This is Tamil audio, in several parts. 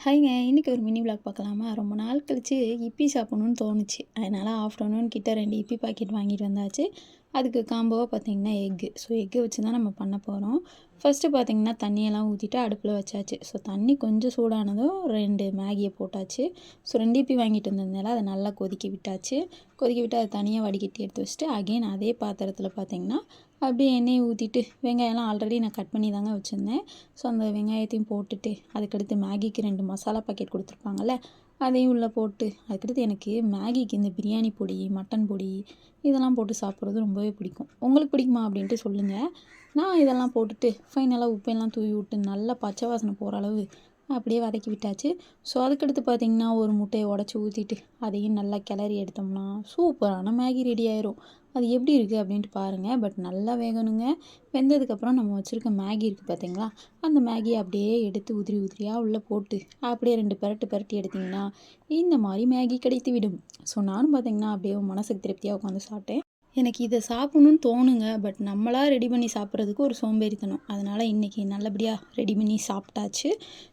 ஹாய்ங்க. இன்னைக்கு ஒரு மினி விளாக் பார்க்கலாமா? ரொம்ப நாள் கழிச்சு இப்பி சாப்பிடணும்னு தோணுச்சு. அதனால ஆஃப்டர்நூன் கிட்ட 2 இப்பி பாக்கெட் வாங்கிட்டு வந்தாச்சு. அதுக்கு காம்போவா பார்த்தீங்கன்னா எக்கு. ஸோ எக்கு வச்சு தான் நம்ம பண்ண போகிறோம். ஃபஸ்ட்டு பார்த்தீங்கன்னா தண்ணியெல்லாம் ஊற்றிட்டு அடுப்பில் வச்சாச்சு. ஸோ தண்ணி கொஞ்சம் சூடானதும் 2 மேகியை போட்டாச்சு. ஸோ 2 இப்பி வாங்கிட்டு வந்ததுனால அதை நல்லா கொதிக்க விட்டாச்சு. கொதிக்க விட்டு அதை தனியாக வடிகட்டி எடுத்து வச்சுட்டு அகைன் அதே பாத்திரத்தில் பார்த்தீங்கன்னா அப்படியே எண்ணெயை ஊற்றிட்டு வெங்காயம்லாம் ஆல்ரெடி நான் கட் பண்ணி தாங்க வச்சுருந்தேன். ஸோ அந்த வெங்காயத்தையும் போட்டுட்டு அதுக்கடுத்து மேகிக்கு 2 மசாலா பாக்கெட் கொடுத்துருப்பாங்கள்ல, அதையும் உள்ளே போட்டு அதுக்கடுத்து எனக்கு மேகிக்கு இந்த பிரியாணி பொடி, மட்டன் பொடி இதெல்லாம் போட்டு சாப்பிட்றது ரொம்பவே பிடிக்கும். உங்களுக்கு பிடிக்குமா அப்படின்ட்டு சொல்லுங்கள். நான் இதெல்லாம் போட்டுட்டு ஃபைனலாக உப்பெல்லாம் தூவி விட்டு நல்லா பச்சை வாசனை போகிற அளவு அப்படியே வதக்கி விட்டாச்சு. ஸோ அதுக்கடுத்து பார்த்திங்கன்னா ஒரு முட்டையை உடச்சி ஊற்றிட்டு அதையும் நல்லா கிளறி எடுத்தோம்னா சூப்பரான மேகி ரெடி ஆயிரும். அது எப்படி இருக்குது அப்படின்ட்டு பாருங்கள். பட் நல்லா வேகணுங்க. வெந்ததுக்கப்புறம் நம்ம வச்சுருக்க மேகி இருக்குது பார்த்தீங்களா, அந்த மேகியை அப்படியே எடுத்து உதிரி உதிரியாக உள்ளே போட்டு அப்படியே 2 பெரட்டு பெரட்டி எடுத்திங்கன்னா இந்த மாதிரி மேகி கிடைத்து விடும். ஸோ நானும் பார்த்தீங்கன்னா அப்படியே மனசுக்கு திருப்தியாக உட்காந்து சாப்பிட்டேன். எனக்கு இதை சாப்பிட்ணுன்னு தோணுங்க. பட் நம்மளாக ரெடி பண்ணி சாப்பிட்றதுக்கு ஒரு சோம்பேறித்தனம். அதனால் இன்றைக்கி நல்லபடியாக ரெடி பண்ணி சாப்பிட்டாச்சு.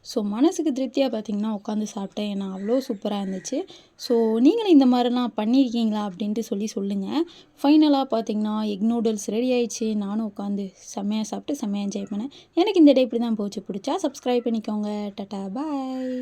ஸோ மனசுக்கு திருப்தியாக பார்த்திங்கன்னா உட்காந்து சாப்பிட்டேன். ஏன்னா அவ்வளோ சூப்பராக இருந்துச்சு. ஸோ நீங்களும் இந்த மாதிரிலாம் பண்ணியிருக்கீங்களா அப்படின்ட்டு சொல்லுங்கள். ஃபைனலாக பார்த்திங்கன்னா எக் நூடுல்ஸ் ரெடி ஆயிடுச்சு. நானும் உட்காந்து செம்மையாக சாப்பிட்டு செம்மையாக என்ஜாய் பண்ணேன். எனக்கு இந்த டே இப்படி தான் போச்சு. பிடிச்சா சப்ஸ்கிரைப் பண்ணிக்கோங்க. டாட்டா பாய்.